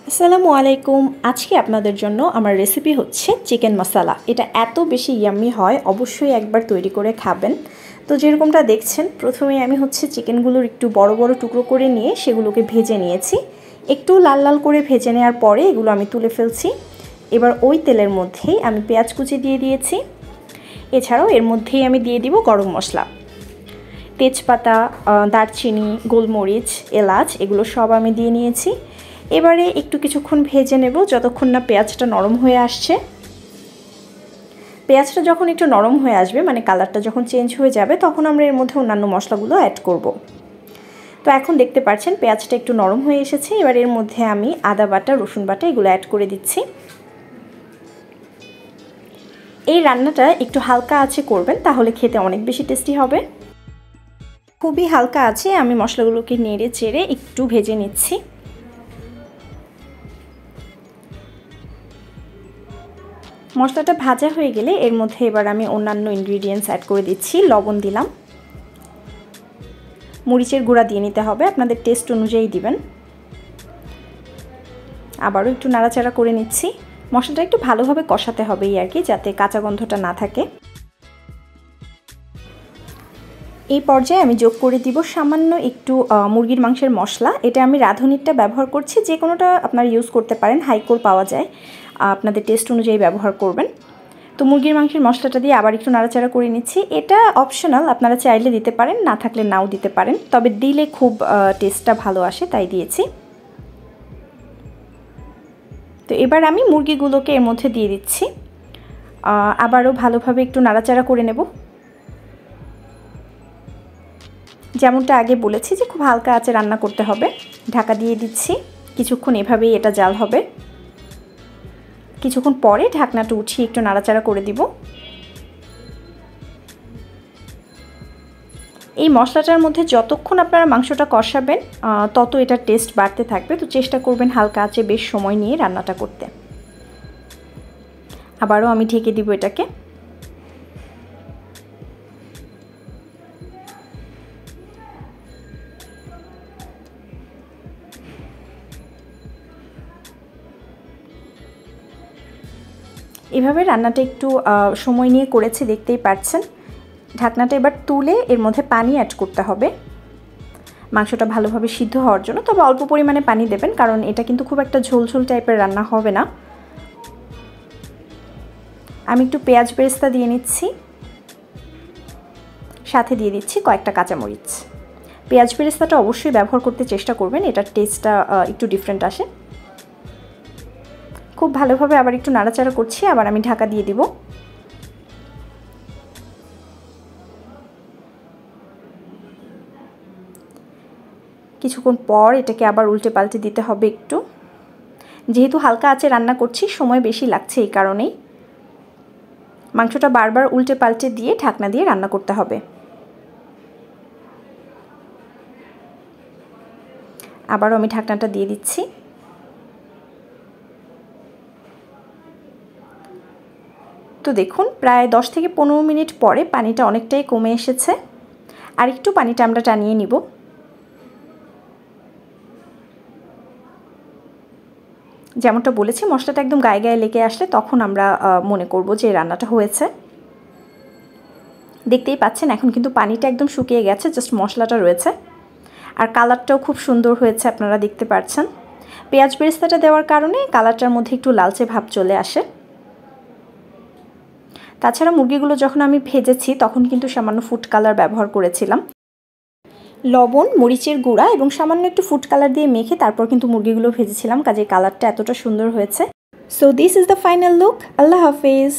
আসসালামু আলাইকুম। আজকে আপনাদের জন্য আমার রেসিপি হচ্ছে চিকেন মশলা। এটা এত বেশি ইয়াম্মি হয়, অবশ্যই একবার তৈরি করে খাবেন। তো যেরকমটা দেখছেন, প্রথমে আমি চিকেনগুলোর একটু বড় বড় টুকরো করে নিয়ে সেগুলোকে ভেজে নিয়েছি। একটু লাল লাল করে ভেজে নেওয়ার পরে এগুলো আমি তুলে ফেলছি। এবার ওই তেলের মধ্যেই আমি পেঁয়াজ কুচি দিয়ে দিয়েছি। এছাড়াও এর মধ্যেই আমি দিয়ে দিব গরম মশলা, তেজপাতা, দারচিনি, গোলমরিচ, এলাচ, এগুলো সব আমি দিয়ে নিয়েছি। এবারে একটু কিছুক্ষণ ভেজে নেব যতক্ষণ না পেঁয়াজটা নরম হয়ে আসছে। পেঁয়াজটা যখন একটু নরম হয়ে আসবে, মানে কালারটা যখন চেঞ্জ হয়ে যাবে, তখন আমরা এর মধ্যে অন্যান্য মশলাগুলো অ্যাড করব। তো এখন দেখতে পাচ্ছেন পেঁয়াজটা একটু নরম হয়ে এসেছে। এবার এর মধ্যে আমি আদা বাটা, রসুন বাটা এগুলো অ্যাড করে দিচ্ছি। এই রান্নাটা একটু হালকা আঁচে করবেন, তাহলে খেতে অনেক বেশি টেস্টি হবে। খুবই হালকা আঁচে আমি মশলাগুলোকে নেড়ে চেড়ে একটু ভেজে নিচ্ছি। মশলাটা ভাজা হয়ে গেলে এর মধ্যে এবার আমি অন্যান্য ইনগ্রিডিয়েন্টস অ্যাড করে দিচ্ছি। লবণ দিলাম, মরিচের গুঁড়া দিয়ে নিতে হবে, আপনাদের টেস্ট অনুযায়ী দিবেন। আবারও একটু নাড়াচাড়া করে নিচ্ছি। মশলাটা একটু ভালোভাবে কষাতে হবে আর কি, যাতে কাঁচা গন্ধটা না থাকে। এই পর্যায়ে আমি যোগ করে দিব সামান্য একটু মুরগির মাংসের মশলা। এটা আমি রাঁধুনিটা ব্যবহার করছি, যে কোনোটা আপনারা ইউজ করতে পারেন, হাইকোর পাওয়া যায়, আপনাদের টেস্ট অনুযায়ী ব্যবহার করবেন। তো মুরগির মাংসের মশলাটা দিয়ে আবার একটু নাড়াচাড়া করে নিচ্ছি। এটা অপশনাল, আপনারা চাইলে দিতে পারেন, না থাকলে নাও দিতে পারেন, তবে দিলে খুব টেস্টটা ভালো আসে, তাই দিয়েছি। তো এবার আমি মুরগিগুলোকে এর মধ্যে দিয়ে দিচ্ছি, আবারও ভালোভাবে একটু নাড়াচাড়া করে নেব। যেমনটা আগে বলেছি যে খুব হালকা আঁচে রান্না করতে হবে। ঢাকা দিয়ে দিচ্ছি, কিছুক্ষণ এভাবেই এটা জাল হবে। কিছুক্ষণ পরে ঢাকনাটা উঠিয়ে একটু নাড়াচাড়া করে দিব। এই মশলাটার মধ্যে যতক্ষণ আপনারা মাংসটা কষাবেন, তত এটার টেস্ট বাড়তে থাকবে। তো চেষ্টা করবেন হালকা আঁচে বেশ সময় নিয়ে রান্নাটা করতে। আবারও আমি ঢেকে দিব এটাকে। এভাবে রান্নাটা একটু সময় নিয়ে করেছি, দেখতেই পাচ্ছেন। ঢাকনাটা এবার তুলে এর মধ্যে পানি অ্যাড করতে হবে মাংসটা ভালোভাবে সিদ্ধ হওয়ার জন্য। তবে অল্প পরিমাণে পানি দেবেন, কারণ এটা কিন্তু খুব একটা ঝোলঝোল টাইপের রান্না হবে না। আমি একটু পেঁয়াজ বেরেস্তা দিয়ে নিচ্ছি, সাথে দিয়ে দিচ্ছি কয়েকটা কাঁচামরিচ। পেঁয়াজ বেরেস্তাটা অবশ্যই ব্যবহার করতে চেষ্টা করবেন, এটার টেস্টটা একটু ডিফারেন্ট আসে। খুব ভালোভাবে আবার একটু নাড়াচাড়া করছি, আবার আমি ঢাকা দিয়ে দিব। কিছুক্ষণ পর এটাকে আবার উল্টে পাল্টে দিতে হবে একটু। যেহেতু হালকা আঁচে রান্না করছি, সময় বেশি লাগছে, এই কারণেই মাংসটা বারবার উল্টে পাল্টে দিয়ে ঢাকনা দিয়ে রান্না করতে হবে। আবারও আমি ঢাকনাটা দিয়ে দিচ্ছি। তো দেখুন, প্রায় 10 থেকে 15 মিনিট পরে পানিটা অনেকটাই কমে এসেছে। আর একটু পানিটা আমরা টানিয়ে নিব। যেমনটা বলেছি, মশলাটা একদম গায়ে গায়ে লেগে আসলে তখন আমরা মনে করব যে রান্নাটা হয়েছে। দেখতেই পাচ্ছেন এখন কিন্তু পানিটা একদম শুকিয়ে গেছে, জাস্ট মশলাটা রয়েছে। আর কালারটাও খুব সুন্দর হয়েছে, আপনারা দেখতে পাচ্ছেন। পেঁয়াজ বেরেস্তাটা দেওয়ার কারণে কালারটার মধ্যে একটু লালচে ভাব চলে আসে। তাছাড়া মুরগিগুলো যখন আমি ভেজেছি তখন কিন্তু সামান্য ফুড কালার ব্যবহার করেছিলাম। লবণ, মরিচের গুঁড়া এবং সামান্য একটু ফুড কালার দিয়ে মেখে তারপর কিন্তু মুরগিগুলো ভেজেছিলাম, কাজে কালারটা এতটা সুন্দর হয়েছে। So this is the final look. আল্লাহ হাফেজ।